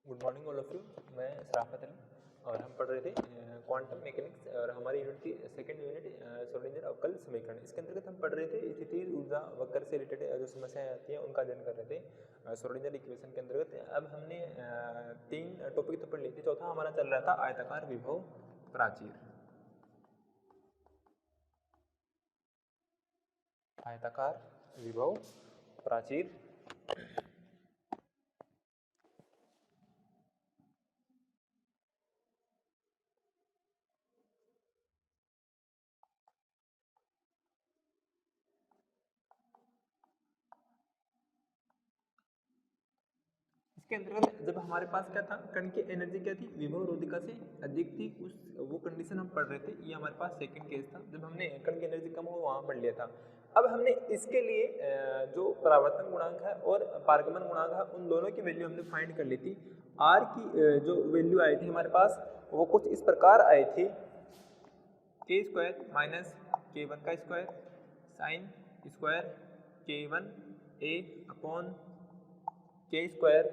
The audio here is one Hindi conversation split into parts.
Good morning all of you. मैं सराफत अली और हम पढ़ रहे थे क्वांटम मैकेनिक्स और हमारी यूनिट थी सेकंड यूनिट श्रोडिंगर अवकल समीकरण। इसके अंतर्गत हम पढ़ रहे थे स्थिति ऊर्जा वक्र से रिलेटेड जो समस्याएं आती हैं उनका अध्ययन कर रहे थे श्रोडिंगर इक्वेशन के अंतर्गत। अब हमने तीन टॉपिक तो पढ़ लिए थे। चौथा हमारा चल रहा था आयताकार विभव प्राचीर। आयताकार विभव प्राचीर इसके अंतर्गत जब हमारे पास क्या था, कण की एनर्जी क्या थी, विभव रोधिका से अधिक थी, उस वो कंडीशन हम पढ़ रहे थे। ये हमारे पास सेकंड केस था जब हमने कण की एनर्जी कम हो वहां पढ़ लिया था। अब हमने इसके लिए जो परावर्तन गुणांक है और पारगमन गुणांक है उन दोनों की वैल्यू हमने फाइंड कर ली थी। आर की जो वैल्यू आई थी हमारे पास वो कुछ इस प्रकार आई थी, के स्क्वायर माइनस के वन का स्क्वायर साइन स्क्वायर के वन ए अपॉन के स्क्वायर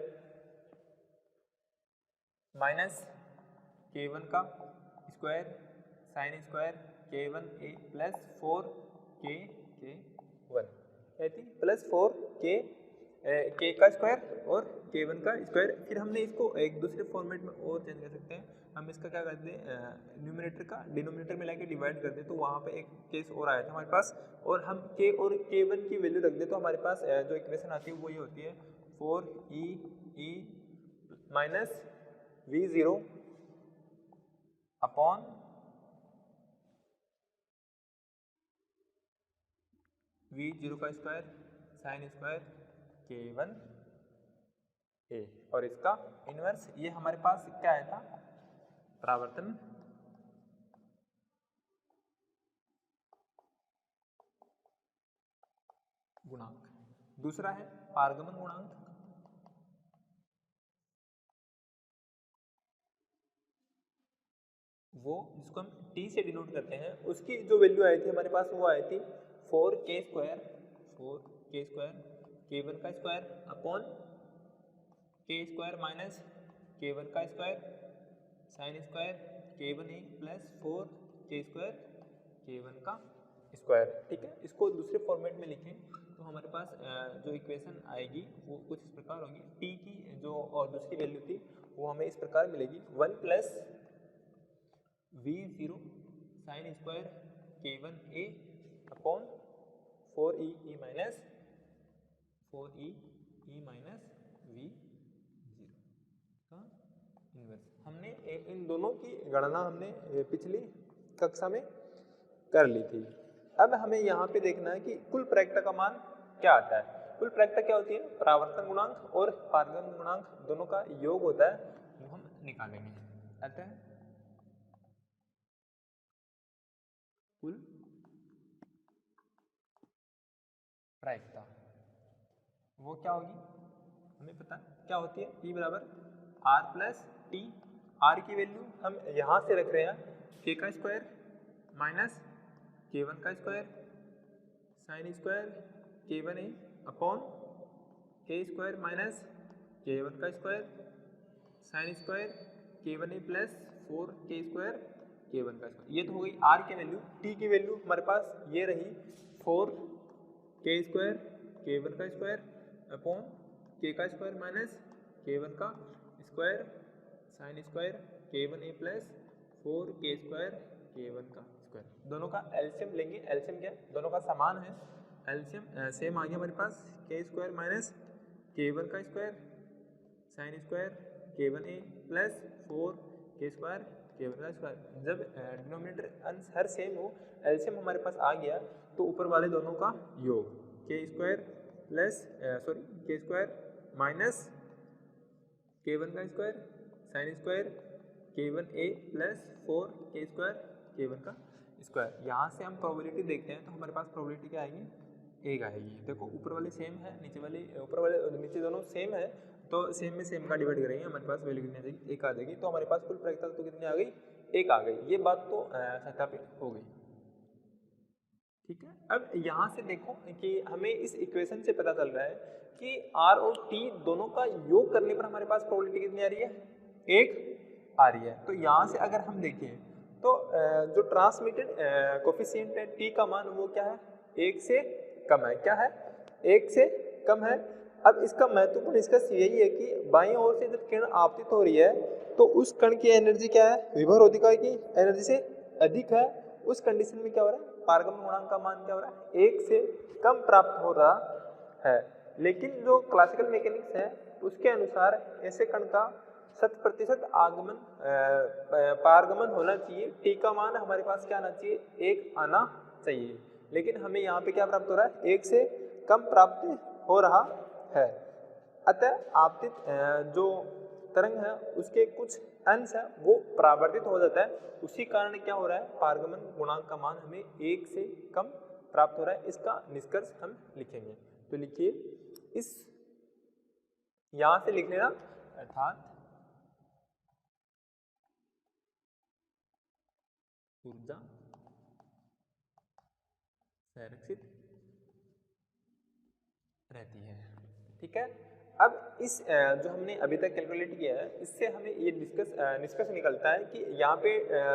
माइनस के वन का स्क्वायर साइन स्क्वायर के वन ए प्लस 4 के वन थी प्लस 4 के का स्क्वायर और के वन का स्क्वायर। फिर हमने इसको एक दूसरे फॉर्मेट में और चेंज कर सकते हैं। हम इसका क्या करते हैं, न्यूमरेटर का डिनोमिनेटर में लाके डिवाइड कर दे, तो वहाँ पे एक केस और आया था हमारे पास। और हम के और के वन की वैल्यू रख दे तो हमारे पास जो इक्वेशन आती है वो ये होती है 4e minus v0 upon v0 का square sine square k1 a और इसका इनवर्स। ये हमारे पास क्या आया था, परावर्तन गुणांक। दूसरा है पारगमन गुणांक। वो जिसको हम t से डिनोट करते हैं, उसकी जो वैल्यू आई थी हमारे पास वो आई थी 4k स्क्वायर k1 का स्क्वायर अपॉन के स्क्वायर माइनस k1 का स्क्वायर साइन स्क्वायर k1 ए प्लस 4k स्क्वायर k1 का स्क्वायर। ठीक है, इसको दूसरे फॉर्मेट में लिखें तो हमारे पास जो इक्वेशन आएगी वो कुछ इस प्रकार होगी। t की जो और दूसरी वैल्यू थी वो हमें इस प्रकार मिलेगी 1 plus v0 sine square k1 a upon 4e minus v0 का इनवर्स। हमने इन दोनों की गणना हमने पिछली कक्षा में कर ली थी। अब हमें यहाँ पे देखना है कि कुल प्रायिकता का मान क्या आता है। कुल प्रायिकता क्या होती है, परावर्तन गुणांक और पारगमन गुणांक दोनों का योग होता है, वो हम निकालेंगे। अतः कुल प्रायिकता वो क्या होगी, हमें पता क्या होती है, E बराबर आर प्लस टी। आर की वैल्यू हम यहाँ से रख रहे हैं के का स्क्वायर माइनस के वन का स्क्वायर साइन स्क्वायर के वन ए अपॉन के स्क्वायर माइनस के वन का स्क्वायर साइन स्क्वायर के वन ए प्लस 4k स्क्वायर के वन का स्क्वायर। ये तो हो गई आर की वैल्यू। टी की वैल्यू हमारे पास ये रही 4k स्क्वायर के वन का स्क्वायर अपॉन के का स्क्वायर माइनस के वन का स्क्वायर साइन स्क्वायर के वन ए प्लस 4k स्क्वायर के वन का स्क्वायर। दोनों का एलसीएम लेंगे। एलसीएम क्या, दोनों का समान है, एलसीएम सेम आ गया हमारे पास के स्क्वायर माइनस के वन का स्क्वायर साइन स्क्वायर के वन ए प्लस 4k स्क्वायर के वन का स्क्वायर। जब डिनोमिनेटर अंश हर सेम हो, एलसीएम हमारे पास आ गया तो ऊपर वाले दोनों का योग के स्क्वायर प्लस के स्क्वायर माइनस के वन का स्क्वायर साइन स्क्वायर के वन ए प्लस 4k स्क्वायर के वन का स्क्वायर। यहाँ से हम प्रोबेबिलिटी देखते हैं तो हमारे पास प्रोबेबिलिटी क्या आएगी, एक आएगी। देखो ऊपर वाले सेम है, नीचे दोनों सेम है, तो सेम में सेम का डिवाइड करेंगे, हमारे पास वैल्यू कितनी आ जाएगी, एक आ जाएगी। तो हमारे पास कुल प्रायिकता तो कितनी आ गई, एक आ गई। ये बात तो सत्यापित हो गई। ठीक है। अब यहाँ से देखो कि हमें इस इक्वेशन से पता चल रहा है कि R और T दोनों का योग करने पर हमारे पास प्रोबेबिलिटी कितनी आ रही है, 1 आ रही है। तो यहाँ से अगर हम देखें तो जो ट्रांसमिटेड कोफिशिएंट है T का मान वो क्या है, 1 से कम है। क्या है, 1 से कम है। अब इसका महत्वपूर्ण निष्कर्ष यही है कि बाईं ओर से जब किरण आपतित हो रही है तो उस कण की एनर्जी क्या है, विभवरोधिका की एनर्जी से अधिक है। उस कंडीशन में क्या हो रहा है, पारगमन गुणांक का मान क्या हो रहा है, 1 से कम प्राप्त हो रहा है। लेकिन जो क्लासिकल मैकेनिक्स है उसके अनुसार ऐसे कण का 100% आगमन पारगमन होना चाहिए। टी का मान हमारे पास क्या आना चाहिए, 1 आना चाहिए। लेकिन हमें यहाँ पे क्या प्राप्त हो रहा है, 1 से कम प्राप्त हो रहा है। अतः आपतित जो तरंग है उसके कुछ अंश है वो परावर्तित हो जाता है। उसी कारण क्या हो रहा है, पारगमन गुणांक का मान हमें 1 से कम प्राप्त हो रहा है। इसका निष्कर्ष हम लिखेंगे। तो लिखिए, इस यहां से लिख लेना, अर्थात ऊर्जा संरक्षित रहती है। ठीक है। अब इस जो हमने अभी तक कैलकुलेट किया है इससे हमें ये निष्कर्ष निकलता है कि यहाँ पे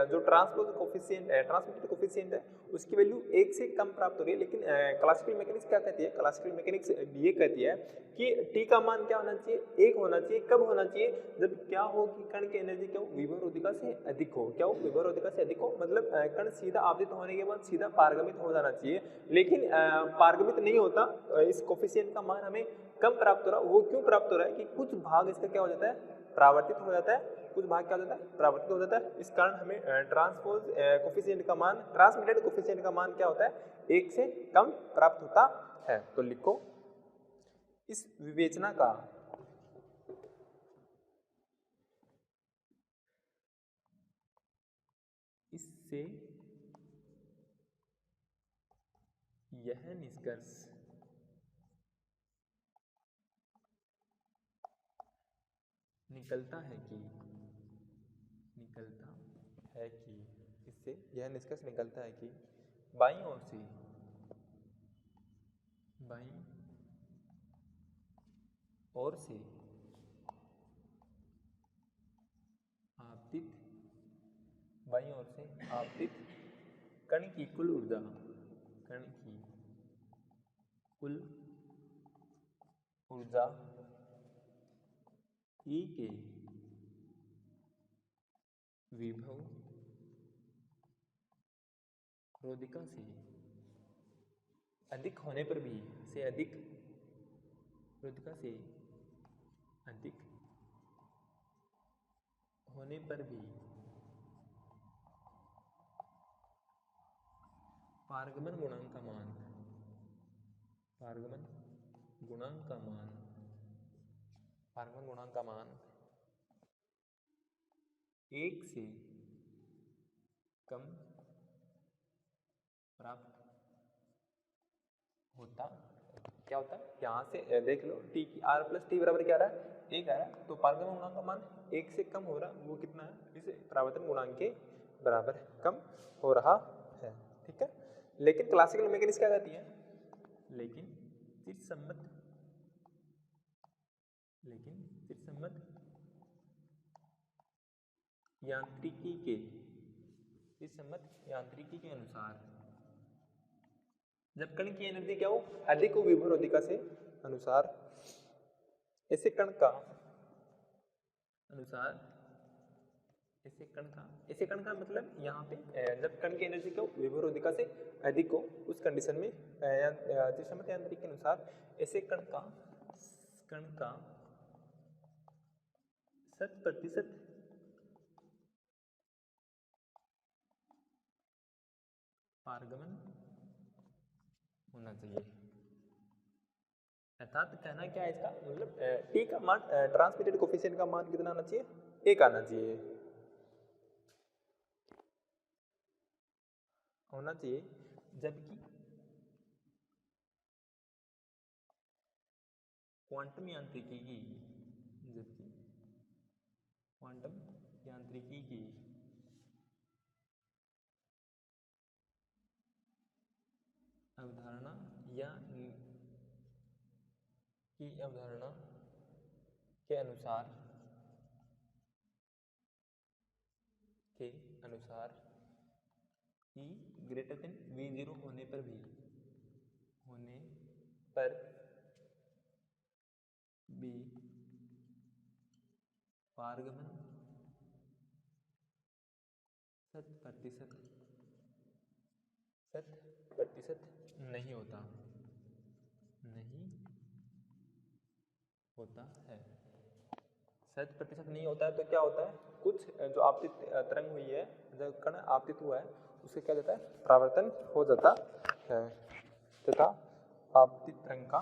जो ट्रांसपोज कोफिशिएंट है, ट्रांसमिटेड कोफिशिएंट है, उसकी वैल्यू 1 से कम प्राप्त हो रही है। लेकिन क्लासिकल मैकेनिक्स क्या कहती है, क्लासिकल मैकेनिक्स ये कहती है कि टी का मान क्या होना चाहिए, 1 होना चाहिए। कब होना चाहिए, जब क्या हो कि कण की एनर्जी क्या हो, विभवरोधिका से अधिक हो। क्या हो, विभवरोधिका से अधिक हो, मतलब कण सीधा आपतित होने के बाद सीधा पारगमित हो जाना चाहिए। लेकिन पारगमित नहीं होता, इस कोफिशिएंट का मान हमें कम प्राप्त हो रहा। वो क्यों प्राप्त हो रहा है कि कुछ भाग इसका क्या हो जाता है, परावर्तित हो जाता है, कुछ भाग क्या हो जाता है, परावर्तित हो जाता है। इस कारण हमें ट्रांसपोज कोफिशिएंट का मान, ट्रांसमिटेड कोफिशिएंट का मान क्या होता है, 1 से कम प्राप्त होता है। तो लिखो, इस विवेचना का इससे यह निष्कर्ष निकलता है कि इससे यह निष्कर्ष निकलता है कि बाईं ओर से आपतित कण की कुल ऊर्जा E के विभव रोधिका से अधिक होने पर भी पारगमन गुणांक का मान 1 से कम प्राप्त होता। क्या होता है, यहाँ से देख लो, टी की R प्लस टी बराबर क्या आ रहा है, 1 आ रहा है। तो पारगमन गुणांक का मान 1 से कम हो रहा, वो कितना है, इस परावर्तन गुणांक के बराबर कम हो रहा है। ठीक है। लेकिन क्लासिकल मैकेनिक्स क्या कहती है, लेकिन चिरसम्मत यांत्रिकी के अनुसार जब कण की एनर्जी क्या हो, अधिक हो विभवरोधिका से अनुसार, ऐसे कण का मतलब यहाँ पे जब कण की एनर्जी क्या हो, विभवरोधिका से अधिक हो, उस कंडीशन में चिरसम्मत यांत्रिकी के अनुसार ऐसे कण का 100% पारगमन होना चाहिए। अर्थात कहना क्या है इसका मतलब, टी का मान, ट्रांसमिटेड कोफिशिएंट का मान कितना आना चाहिए, 1 आना चाहिए, जबकि क्वांटम यांत्रिकी की या की अवधारणा के अनुसार E ग्रेटर देन V0 होने पर भी पारगमन 100% नहीं होता है। 100% नहीं होता है तो क्या होता है, कुछ जो आपतित तरंग हुई है, जो कण आपतित हुआ है, उससे क्या देता है, परावर्तन हो जाता है तथा आपतित तरंग का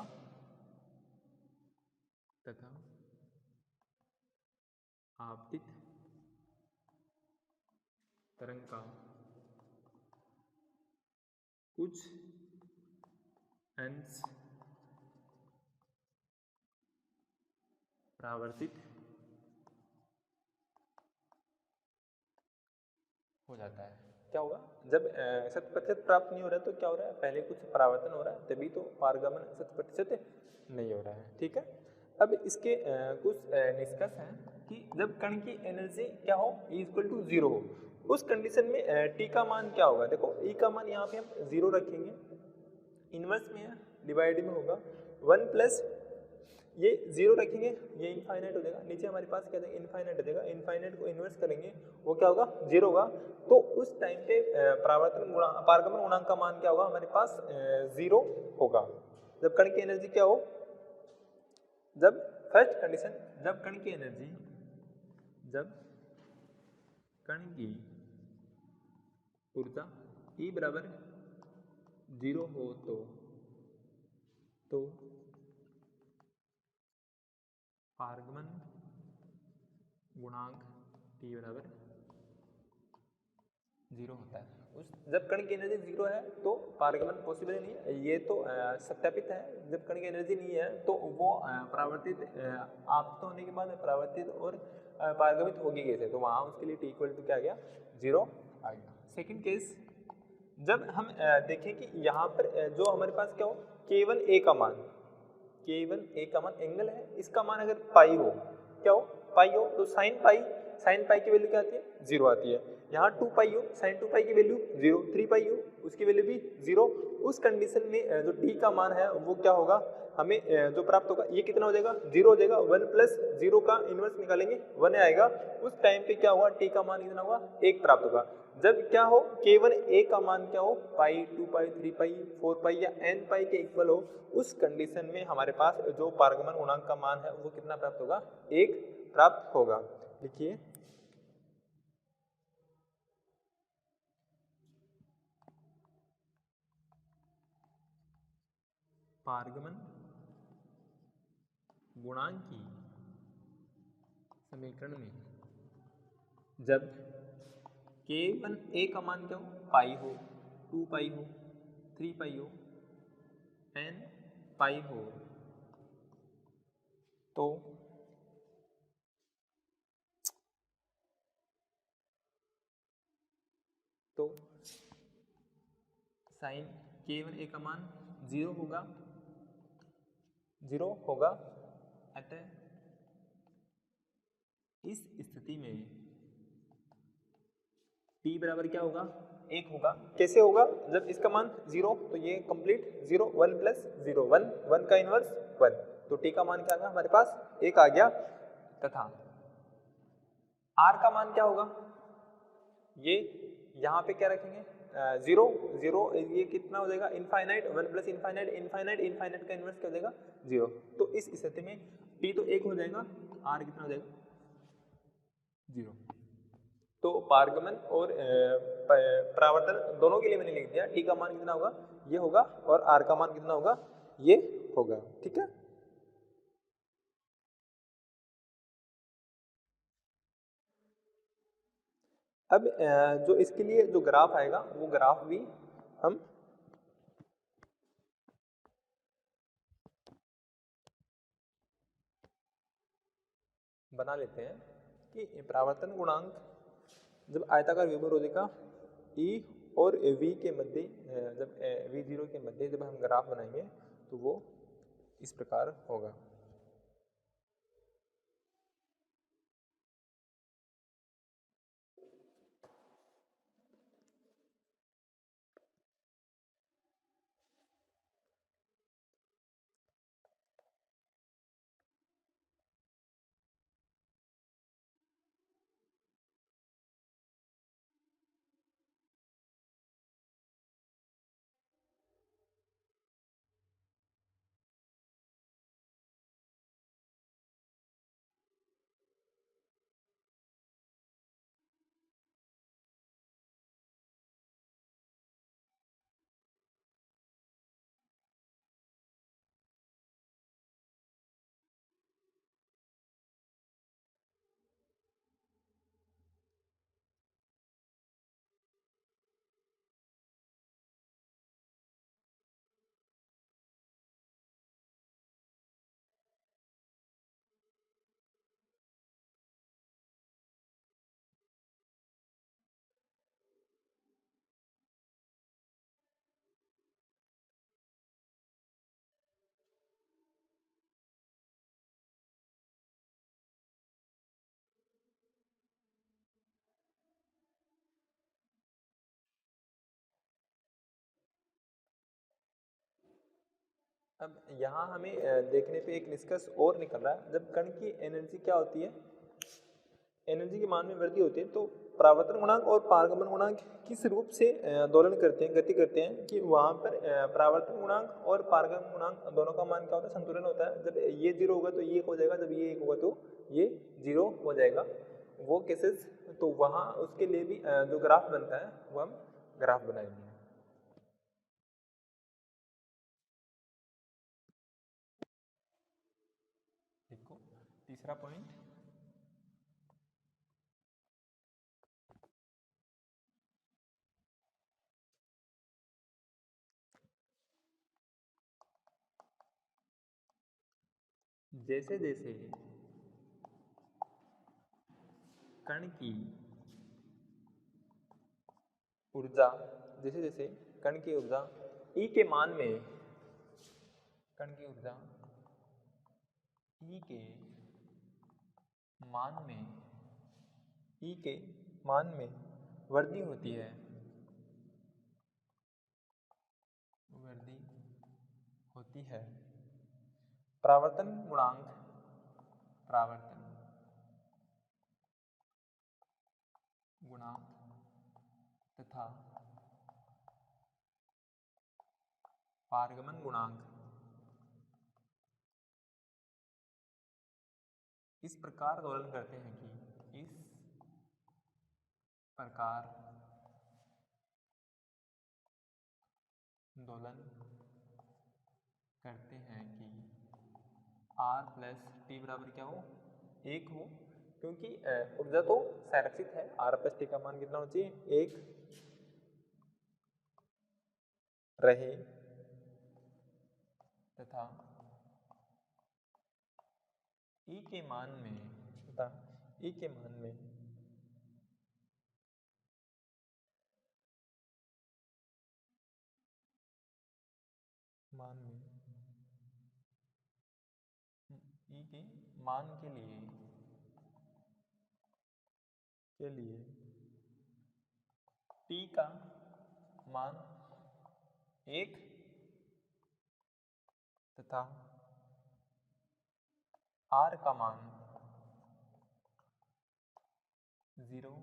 कुछ अंश परावर्तित हो जाता है। क्या होगा, जब 100% प्राप्त नहीं हो रहा है तो क्या हो रहा है, पहले कुछ परावर्तन हो रहा है, तभी तो पारगमन 100% नहीं हो रहा है। ठीक है, अब इसके कुछ निष्कर्ष हैं कि जब कण की एनर्जी क्या हो, E=0 हो, उस कंडीशन में T का मान क्या होगा। देखो E का मान यहाँ पे हम 0 रखेंगे, इनवर्स में है, डिवाइड में होगा 1 प्लस ये 0 रखेंगे, ये इनफाइनाइट हो जाएगा, नीचे हमारे पास क्या देगा, इनफाइनाइट हो जाएगा, इनफाइनाइट को इन्वर्स करेंगे वो क्या होगा, 0 होगा। तो उस टाइम पे पारगमन गुणांक का मान क्या होगा, हमारे पास 0 होगा। जब कण की एनर्जी क्या हो, जब फर्स्ट कंडीशन, जब कण की ऊर्जा E बराबर 0 हो तो पारगमन गुणांक T बराबर 0 होता है। उस जब कण की एनर्जी 0 है तो पारगमन पॉसिबल नहीं है, ये तो सत्यापित है। जब कण की एनर्जी नहीं है तो वो परावर्तित आपतित होने के बाद परावर्तित और पारगमित होगी कैसे, तो वहाँ उसके लिए T इक्वल टू क्या आ गया, 0 आ गया। सेकेंड केस, जब हम देखें कि यहाँ पर जो हमारे पास क्या हो, K1 A का मान एंगल है, इसका मान अगर पाई हो, क्या हो, पाई हो, तो साइन पाई की वैल्यू क्या आती है, 0 आती है। यहाँ 2 पाई हो, साइन 2 पाई की वैल्यू 0, 3 पाई हो, उसकी वैल्यू भी 0। उस कंडीशन में जो T का मान है वो क्या होगा, हमें जो प्राप्त होगा, ये कितना हो जाएगा, 0 हो जाएगा। 1 प्लस 0 का इनवर्स निकालेंगे 1 आएगा। उस टाइम पे क्या होगा, T का मान कितना होगा, 1 प्राप्त होगा। जब क्या हो, K1 A का मान क्या हो, पाई, 2 पाई, 3 पाई, 4 पाई या n पाई के इक्वल हो, उस कंडीशन में हमारे पास जो पारगमन गुणांक का मान है वो कितना प्राप्त होगा, 1 प्राप्त होगा। लिखिए, पारगमन गुणांक की समीकरण में जब K1 A का मान क्या हो, पाई हो, 2 पाई हो, 3 पाई हो, n पाई हो, तो साइन K1 A का मान 0 होगा। अतः इस स्थिति में T बराबर क्या होगा, 1 होगा। कैसे होगा, जब इसका मान 0 तो ये कंप्लीट 0, 1 प्लस 0, 1 का इनवर्स 1, तो T का मान क्या आ गया, हमारे पास 1 आ गया। तथा R का मान क्या होगा, ये यहाँ पे क्या रखेंगे, 0, ये कितना हो जाएगा, इनफाइनाइट, 1 प्लस इनफाइनाइट का इनवर्स क्या हो जाएगा, 0। तो इस स्थिति में T तो 1 हो जाएगा, R कितना हो जाएगा, 0। तो पारगमन और परावर्तन दोनों के लिए मैंने लिख दिया, T का मान कितना होगा, ये होगा, और R का मान कितना होगा, ये होगा। ठीक है, अब जो इसके लिए जो ग्राफ आएगा वो ग्राफ भी हम बना लेते हैं कि परावर्तन गुणांक जब आयताकार विभव रोधी का E और V के मध्य जब V0 के मध्य जब हम ग्राफ बनाएंगे तो वो इस प्रकार होगा। अब यहाँ हमें देखने पे एक निष्कर्ष और निकल रहा है, जब कण की एनर्जी क्या होती है, एनर्जी के मान में वृद्धि होती है, तो परावर्तन गुणांक और पारगमन गुणांक किस रूप से दोलन करते हैं, गति करते हैं कि वहाँ पर परावर्तन गुणांक और पारगमन गुणांक दोनों का मान क्या होता है, संतुलन होता है। जब ये 0 होगा तो ये 1 हो जाएगा, जब ये 1 होगा तो ये 0 हो जाएगा। वो केसेस तो वहाँ उसके लिए भी जो ग्राफ बनता है वो हम ग्राफ बनाएंगे। देखो तीसरा पॉइंट, जैसे जैसे कण की ऊर्जा, जैसे जैसे कण की ऊर्जा E के मान में, कण की ऊर्जा E के मान में, E के मान में वृद्धि होती है, वृद्धि होती है, परावर्तन गुणांक, परावर्तन गुणांक तथा पारगमन गुणांक इस प्रकार दोलन करते हैं कि इस प्रकार दोलन करते हैं कि R प्लस टी बराबर क्या हो, 1 हो, क्योंकि ऊर्जा तो संरक्षित है। R प्लस टी का मान कितना होना चाहिए, 1 रहे तथा E के मान में, तथा E के मान में E के मान के लिए T का मान 1 तथा R का मान 0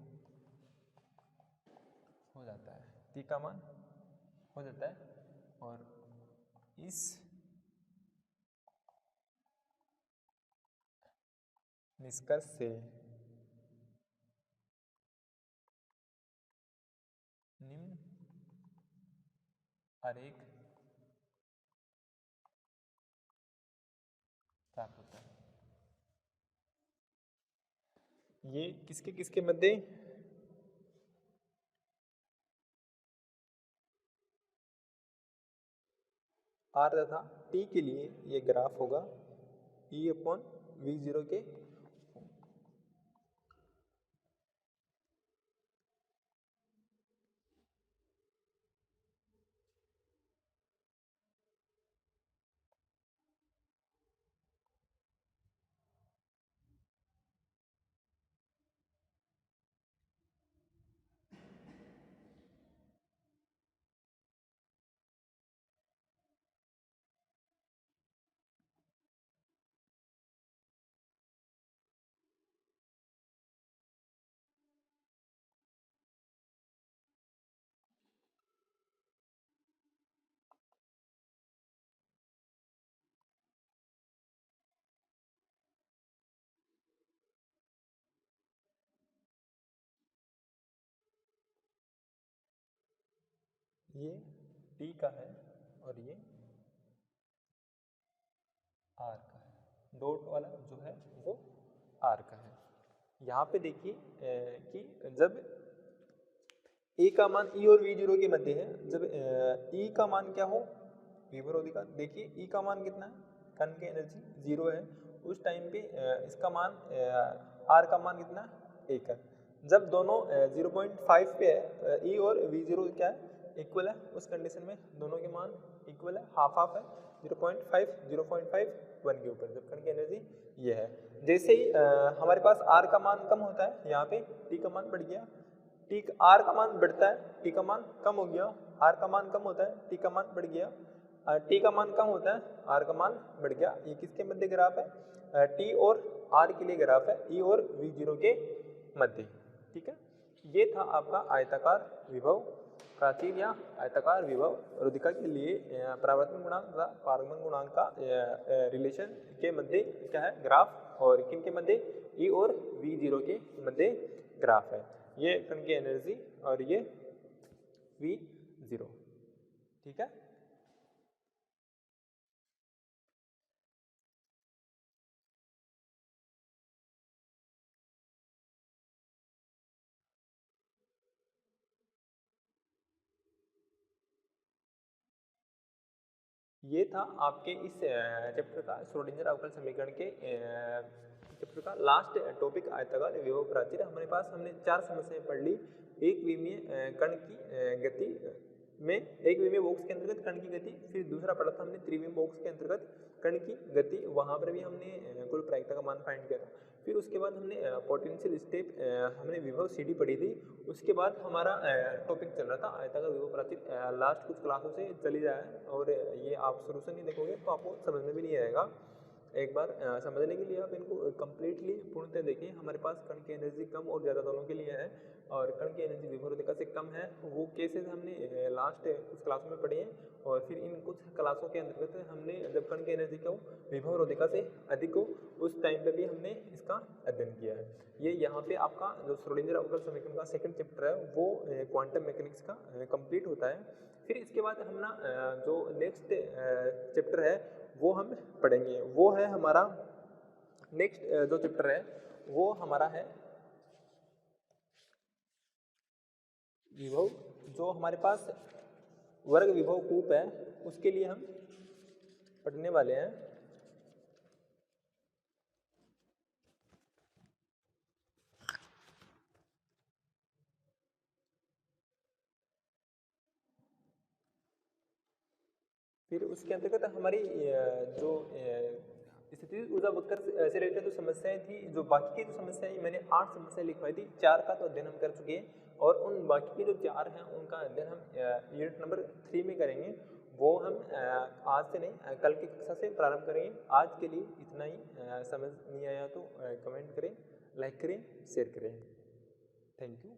हो जाता है, T का मान हो जाता है। और इस निष्कर्ष से निम्न आरेख प्राप्त होता है। ये किसके किसके मध्य, R तथा T के लिए ये ग्राफ होगा E/V0 के ये टी का है और ये आर का है, डॉट वाला जो है वो आर का है। यहाँ पे देखिए कि जब ए का मान ई और वी जीरो के मध्य है, जब ई का मान क्या हो विभव का, देखिए ई का मान कितना है, कण की एनर्जी 0 है, उस टाइम पे इसका मान आर का मान कितना 1 है। जब दोनों 0.5 पे है, ई और वी जीरो क्या है इक्वल है, उस कंडीशन में दोनों के मान इक्वल है, हाफ हाफ है, 0.5 0.5 1 के ऊपर, जब कण की एनर्जी ये है। जैसे ही हमारे पास आर का मान कम होता है, यहाँ पे टी का मान बढ़ गया, टी आर का मान बढ़ता है, टी का मान कम हो गया, आर का मान कम होता है, टी का मान बढ़ गया, टी का मान कम होता है, आर का मान बढ़ गया। ये किसके मध्य ग्राफ है, टी और आर के लिए ग्राफ है, ई और वी जीरो के मध्य। ठीक है, ये था आपका आयताकार विभव प्राचीर या आयताकार विभव रुधिका के लिए परावर्तन गुणांक तथा पारगमन गुणांक का रिलेशन के मध्य क्या है ग्राफ, और किन के मध्य ई और वी जीरो के मध्य ग्राफ है। ये कण की एनर्जी और ये वी जीरो। ठीक है, ये था आपके इस चैप्टर का श्रोडिंगर अवकल समीकरण के चैप्टर का लास्ट टॉपिक आयताकार विभव प्राचीर। हमारे पास हमने 4 समस्याएं पढ़ ली। एक विमीय कण की गति में, एक विमीय बॉक्स के अंतर्गत कण की गति, फिर दूसरा पढ़ा था हमने त्रिविमीय बॉक्स के अंतर्गत कण की गति, वहां पर भी हमने कुल प्रायिकता का मान फाइंड किया था। फिर उसके बाद हमने पोटेंशियल स्टेप हमने विभव सीडी पढ़ी थी। उसके बाद हमारा टॉपिक चल रहा था आयताकार विभव प्राचीर। लास्ट कुछ क्लासों से चली रहा है और ये आप शुरू से नहीं देखोगे तो आपको समझ में भी नहीं आएगा। एक बार समझने के लिए आप इनको कंप्लीटली पूर्णतः देखिए। हमारे पास कण की एनर्जी कम और ज़्यादा दोनों के लिए है, और कण की एनर्जी विभव रुधिका से कम है, वो केसेस हमने लास्ट कुछ क्लासों में पढ़े हैं। और फिर इन कुछ क्लासों के अंतर्गत हमने जब कण की एनर्जी क्या हो विभव रुधिका से अधिक हो, उस टाइम पे भी हमने इसका अध्ययन किया है। ये यहाँ पे आपका जो श्रोडिंगर अवकल समीकरण का सेकंड चैप्टर है वो क्वांटम मैकेनिक्स का कंप्लीट होता है। फिर इसके बाद हम ना जो नेक्स्ट चैप्टर है वो हम पढ़ेंगे, वो है हमारा नेक्स्ट जो चैप्टर है वो हमारा है विभव। जो हमारे पास वर्ग विभव कूप है उसके लिए हम पढ़ने वाले हैं। फिर उसके अंतर्गत हमारी जो स्थिति ऊर्जा वक्र से रिलेटेड जो समस्याएं थी, जो बाकी की जो समस्याएं मैंने 8 समस्याएं लिखवाई थी, 4 का तो अध्ययन हम कर चुके हैं, और उन बाकी के जो 4 हैं उनका अध्ययन हम यूनिट नंबर 3 में करेंगे। वो हम आज से नहीं कल की कक्षा से प्रारंभ करेंगे। आज के लिए इतना ही। समझ नहीं आया तो कमेंट करें, लाइक करें, शेयर करें। Thank you.